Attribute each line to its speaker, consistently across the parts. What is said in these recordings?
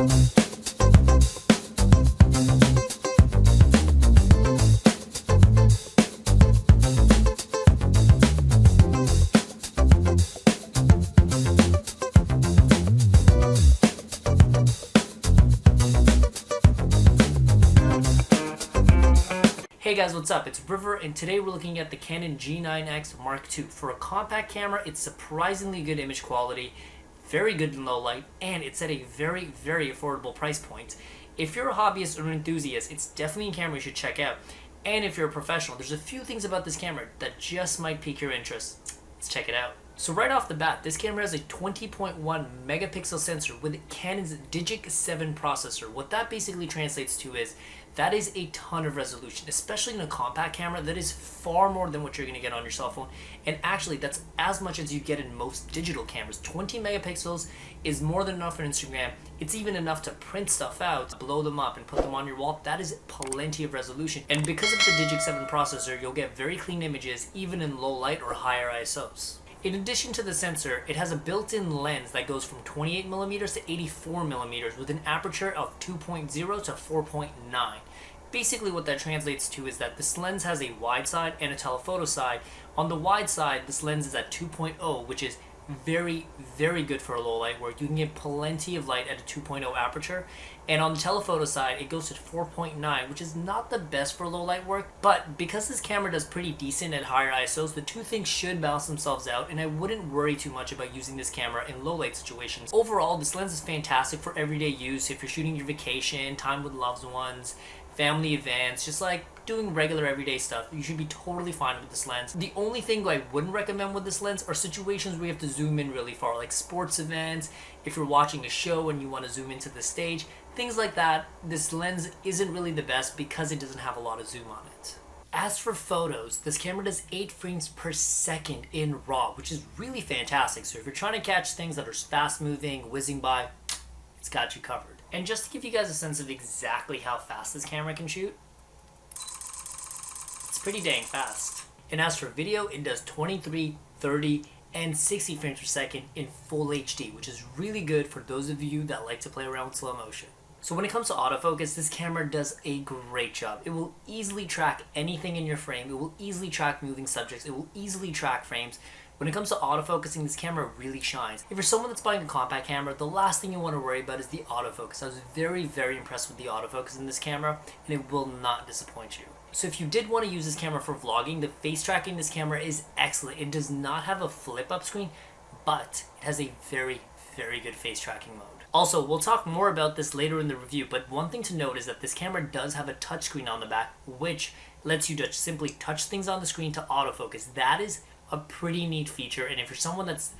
Speaker 1: Hey guys, what's up? It's River, and today we're looking at the Canon G9X Mark II. For a compact camera, it's surprisingly good image quality, very good in low light, and it's at a very, very affordable price point. If you're a hobbyist or an enthusiast, it's definitely a camera you should check out. And if you're a professional, there's a few things about this camera that just might pique your interest. Let's check it out. So right off the bat, this camera has a 20.1 megapixel sensor with Canon's Digic 7 processor. What that basically translates to is that is a ton of resolution, especially in a compact camera. That is far more than what you're going to get on your cell phone. And actually, that's as much as you get in most digital cameras. 20 megapixels is more than enough for Instagram. It's even enough to print stuff out, blow them up, and put them on your wall. That is plenty of resolution. And because of the Digic 7 processor, you'll get very clean images, even in low light or higher ISOs. In addition to the sensor, it has a built-in lens that goes from 28mm to 84mm with an aperture of 2.0 to 4.9. Basically what that translates to is that this lens has a wide side and a telephoto side. On the wide side, this lens is at 2.0, which is very, very good for low light work. You can get plenty of light at a 2.0 aperture. And on the telephoto side, it goes to 4.9, which is not the best for low light work. But because this camera does pretty decent at higher ISOs, the two things should balance themselves out, and I wouldn't worry too much about using this camera in low light situations. Overall, this lens is fantastic for everyday use if you're shooting your vacation, time with loved ones, family events, just like doing regular everyday stuff. You should be totally fine with this lens. The only thing I wouldn't recommend with this lens are situations where you have to zoom in really far, like sports events, if you're watching a show and you want to zoom into the stage, things like that. This lens isn't really the best because it doesn't have a lot of zoom on it. As for photos, this camera does 8 frames per second in RAW, which is really fantastic. So if you're trying to catch things that are fast moving, whizzing by, it's got you covered. And just to give you guys a sense of exactly how fast this camera can shoot, it's pretty dang fast. And as for video, it does 23, 30, and 60 frames per second in full HD, which is really good for those of you that like to play around with slow motion. So when it comes to autofocus, this camera does a great job. It will easily track anything in your frame. It will easily track moving subjects. It will easily track frames. When it comes to autofocusing, this camera really shines. If you're someone that's buying a compact camera, the last thing you want to worry about is the autofocus. I was very, very impressed with the autofocus in this camera, and it will not disappoint you. So if you did want to use this camera for vlogging, the face tracking in this camera is excellent. It does not have a flip-up screen, but it has a very, very good face tracking mode. Also, we'll talk more about this later in the review, but one thing to note is that this camera does have a touchscreen on the back, which lets you just simply touch things on the screen to autofocus. That is a pretty neat feature, and if you're someone that's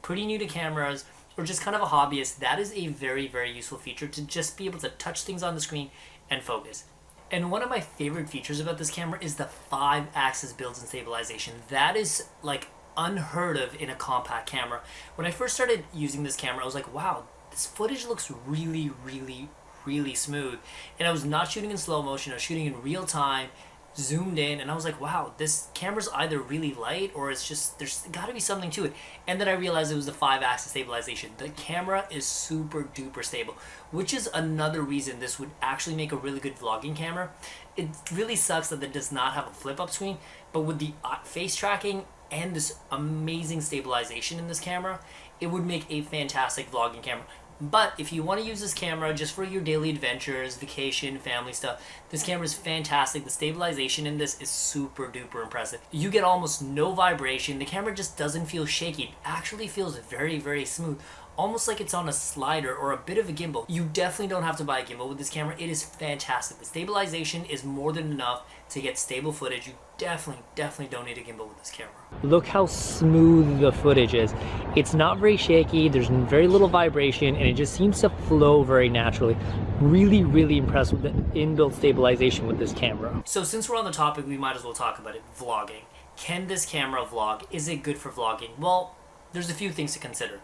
Speaker 1: pretty new to cameras or just kind of a hobbyist, that is a very, very useful feature to just be able to touch things on the screen and focus. And one of my favorite features about this camera is the 5-axis built-in stabilization. That is like unheard of in a compact camera. When I first started using this camera, I was like, wow, this footage looks really, really, really smooth. And I was not shooting in slow motion, I was shooting in real time, zoomed in, and I was like, wow, this camera's either really light or it's just, there's got to be something to it. And then I realized it was the 5-axis stabilization. The camera is super duper stable, which is another reason this would actually make a really good vlogging camera. It really sucks that it does not have a flip-up screen, but with the face tracking and this amazing stabilization in this camera, it would make a fantastic vlogging camera. But if you want to use this camera just for your daily adventures, vacation, family stuff, this camera is fantastic. The stabilization in this is super duper impressive. You get almost no vibration. The camera just doesn't feel shaky. It actually feels very, very smooth, almost like it's on a slider or a bit of a gimbal. You definitely don't have to buy a gimbal with this camera. It is fantastic. The stabilization is more than enough to get stable footage. You definitely don't need a gimbal with this camera. Look how smooth the footage is. It's not very shaky, there's very little vibration, and it just seems to flow very naturally. Really, really impressed with the inbuilt stabilization with this camera. So since we're on the topic, we might as well talk about it. Vlogging. Can this camera vlog? Is it good for vlogging? Well, there's a few things to consider.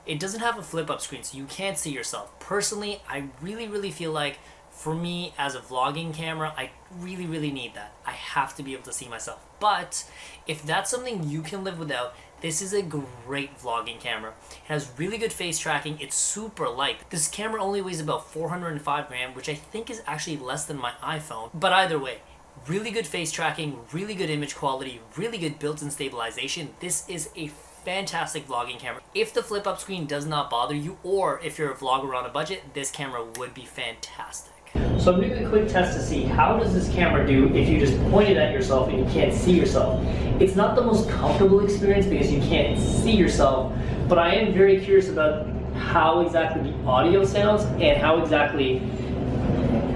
Speaker 1: It doesn't have a flip-up screen, so you can't see yourself. Personally, I really feel like for me, as a vlogging camera, I really need that. I have to be able to see myself. But if that's something you can live without, this is a great vlogging camera. It has really good face tracking, it's super light. This camera only weighs about 405 grams, which I think is actually less than my iPhone. But either way, really good face tracking, really good image quality, really good built-in stabilization. This is a fantastic vlogging camera. If the flip-up screen does not bother you, or if you're a vlogger on a budget, this camera would be fantastic. So I'm doing a quick test to see how does this camera do if you just point it at yourself and you can't see yourself. It's not the most comfortable experience because you can't see yourself, but I am very curious about how exactly the audio sounds and how exactly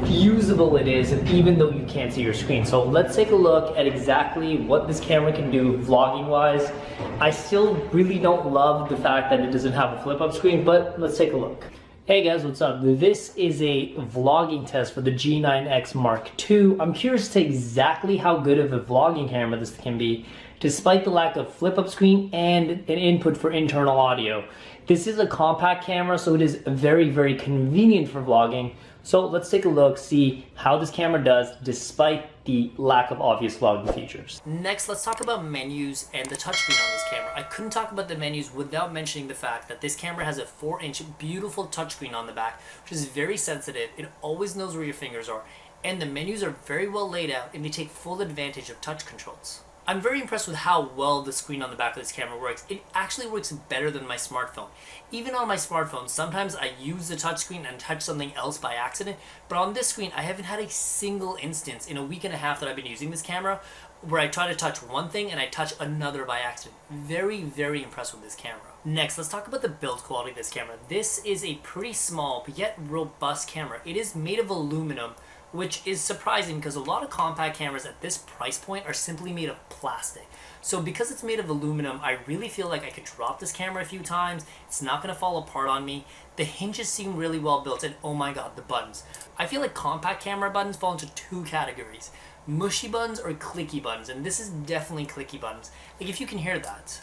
Speaker 1: usable it is, even though you can't see your screen. So let's take a look at exactly what this camera can do vlogging wise. I still really don't love the fact that it doesn't have a flip up screen, but let's take a look. Hey guys, what's up? This is a vlogging test for the G9X Mark II. I'm curious to exactly how good of a vlogging camera this can be, despite the lack of flip up screen and an input for internal audio. This is a compact camera, so it is very, very convenient for vlogging. So let's take a look, see how this camera does despite the lack of obvious vlogging features. Next, let's talk about menus and the touchscreen on this camera. I couldn't talk about the menus without mentioning the fact that this camera has a 4-inch beautiful touchscreen on the back, which is very sensitive. It always knows where your fingers are, and the menus are very well laid out and they take full advantage of touch controls. I'm very impressed with how well the screen on the back of this camera works. It actually works better than my smartphone. Even on my smartphone, sometimes I use the touchscreen and touch something else by accident, but on this screen, I haven't had a single instance in a week and a half that I've been using this camera where I try to touch one thing and I touch another by accident. Very, very impressed with this camera. Next, let's talk about the build quality of this camera. This is a pretty small but yet robust camera. It is made of aluminum, which is surprising because a lot of compact cameras at this price point are simply made of plastic. So because it's made of aluminum, I really feel like I could drop this camera a few times. It's not going to fall apart on me. The hinges seem really well built, and oh my god, the buttons. I feel like compact camera buttons fall into two categories: mushy buttons or clicky buttons, and this is definitely clicky buttons. Like, if you can hear that,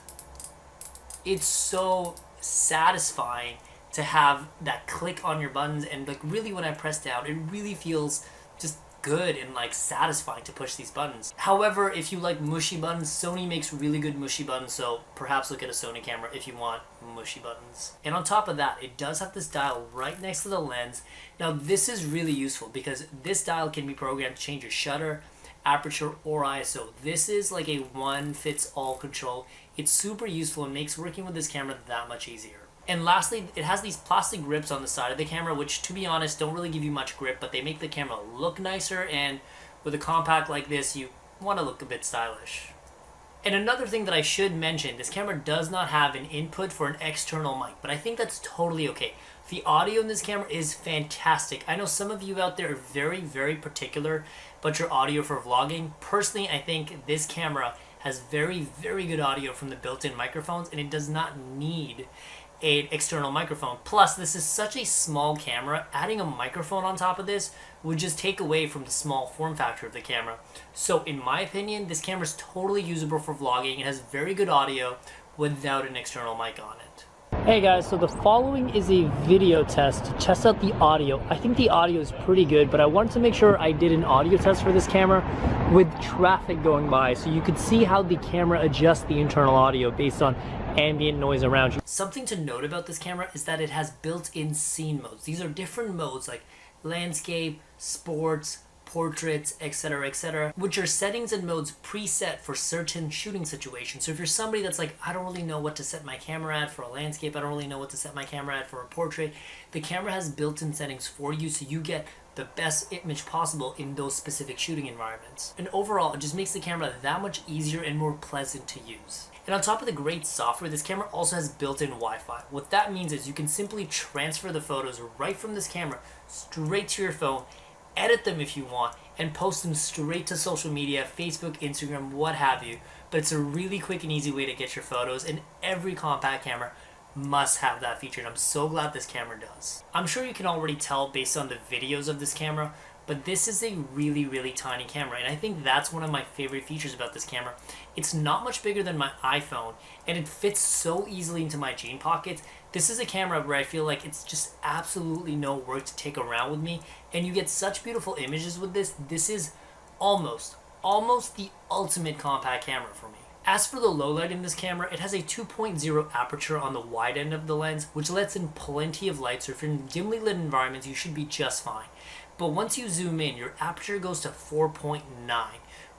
Speaker 1: it's so satisfying to have that click on your buttons, and like really when I press down, it really feels just good and like satisfying to push these buttons. However, if you like mushy buttons, Sony makes really good mushy buttons, so perhaps look at a Sony camera if you want mushy buttons. And on top of that, it does have this dial right next to the lens. Now this is really useful because this dial can be programmed to change your shutter, aperture, or ISO. This is like a one-fits-all control. It's super useful and makes working with this camera that much easier. And lastly, it has these plastic grips on the side of the camera, which to be honest don't really give you much grip, but they make the camera look nicer, and with a compact like this, you want to look a bit stylish. And another thing that I should mention, this camera does not have an input for an external mic, but I think that's totally okay. The audio in this camera is fantastic. I know some of you out there are very, very particular about your audio for vlogging. Personally, I think this camera has very, very good audio from the built-in microphones, and it does not need an external microphone. Plus, this is such a small camera, adding a microphone on top of this would just take away from the small form factor of the camera. So in my opinion, this camera is totally usable for vlogging. It has very good audio without an external mic on it. Hey guys, so the following is a video test to test out the audio. I think the audio is pretty good, but I wanted to make sure I did an audio test for this camera with traffic going by, so you could see how the camera adjusts the internal audio based on ambient noise around you. Something to note about this camera is that it has built-in scene modes. These are different modes like landscape, sports, portraits, etc., which are settings and modes preset for certain shooting situations. So if you're somebody that's like, I don't really know what to set my camera at for a landscape, I don't really know what to set my camera at for a portrait, the camera has built-in settings for you so you get the best image possible in those specific shooting environments. And overall, it just makes the camera that much easier and more pleasant to use. And on top of the great software, this camera also has built-in Wi-Fi. What that means is you can simply transfer the photos right from this camera straight to your phone, edit them if you want, and post them straight to social media, Facebook, Instagram, what have you. But it's a really quick and easy way to get your photos, and every compact camera must have that feature, and I'm so glad this camera does. I'm sure you can already tell based on the videos of this camera, but this is a really, really tiny camera, and I think that's one of my favorite features about this camera. It's not much bigger than my iPhone, and it fits so easily into my jean pockets. This is a camera where I feel like it's just absolutely no work to take around with me, and you get such beautiful images with this. This is almost the ultimate compact camera for me. As for the low light in this camera, it has a 2.0 aperture on the wide end of the lens, which lets in plenty of light, so if you're in dimly lit environments, you should be just fine. But once you zoom in, your aperture goes to 4.9,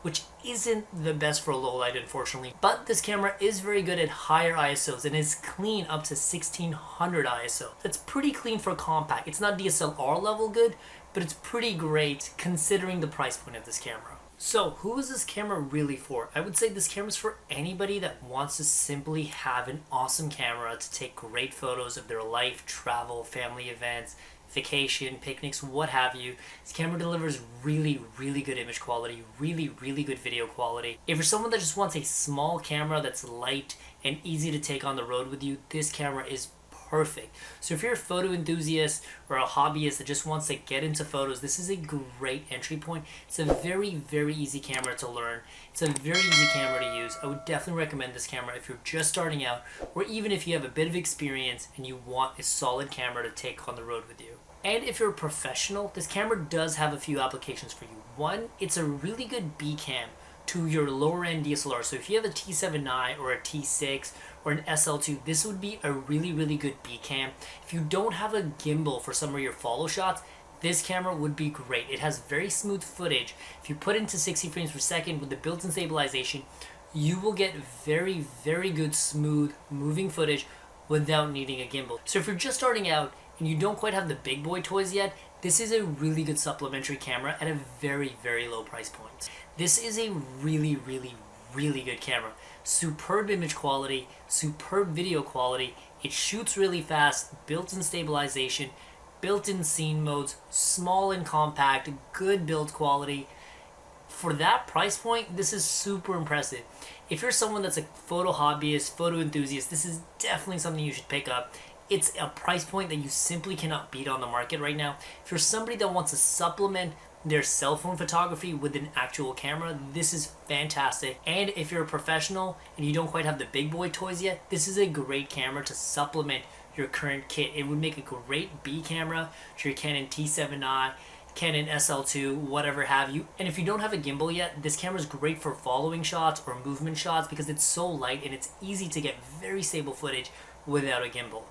Speaker 1: which isn't the best for low light, unfortunately. But this camera is very good at higher ISOs and is clean up to 1600 ISO. That's pretty clean for compact. It's not DSLR level good, but it's pretty great considering the price point of this camera. So who is this camera really for? I would say this camera is for anybody that wants to simply have an awesome camera to take great photos of their life, travel, family events, vacation, picnics, what have you. This camera delivers really good image quality, really good video quality. If you're someone that just wants a small camera that's light and easy to take on the road with you, this camera is perfect. So if you're a photo enthusiast or a hobbyist that just wants to get into photos, this is a great entry point. It's a very easy camera to learn. It's a very easy camera to use. I would definitely recommend this camera if you're just starting out, or even if you have a bit of experience and you want a solid camera to take on the road with you. And if you're a professional, this camera does have a few applications for you. One, it's a really good B cam to your lower end DSLR. So if you have a T7i or a T6 or an SL2, this would be a really good B cam. If you don't have a gimbal for some of your follow shots, this camera would be great. It has very smooth footage. If you put it into 60 frames per second with the built-in stabilization, you will get very good smooth moving footage without needing a gimbal. So if you're just starting out and you don't quite have the big boy toys yet, this is a really good supplementary camera at a very low price point. This is a really good camera. Superb image quality, superb video quality. It shoots really fast, built-in stabilization, built-in scene modes, small and compact, good build quality. For that price point, this is super impressive. If you're someone that's a photo hobbyist, photo enthusiast, this is definitely something you should pick up. It's a price point that you simply cannot beat on the market right now. If you're somebody that wants to supplement their cell phone photography with an actual camera, this is fantastic. And if you're a professional and you don't quite have the big boy toys yet, this is a great camera to supplement your current kit. It would make a great B camera to your Canon T7i, Canon SL2, whatever have you. And if you don't have a gimbal yet, this camera is great for following shots or movement shots because it's so light and it's easy to get very stable footage without a gimbal.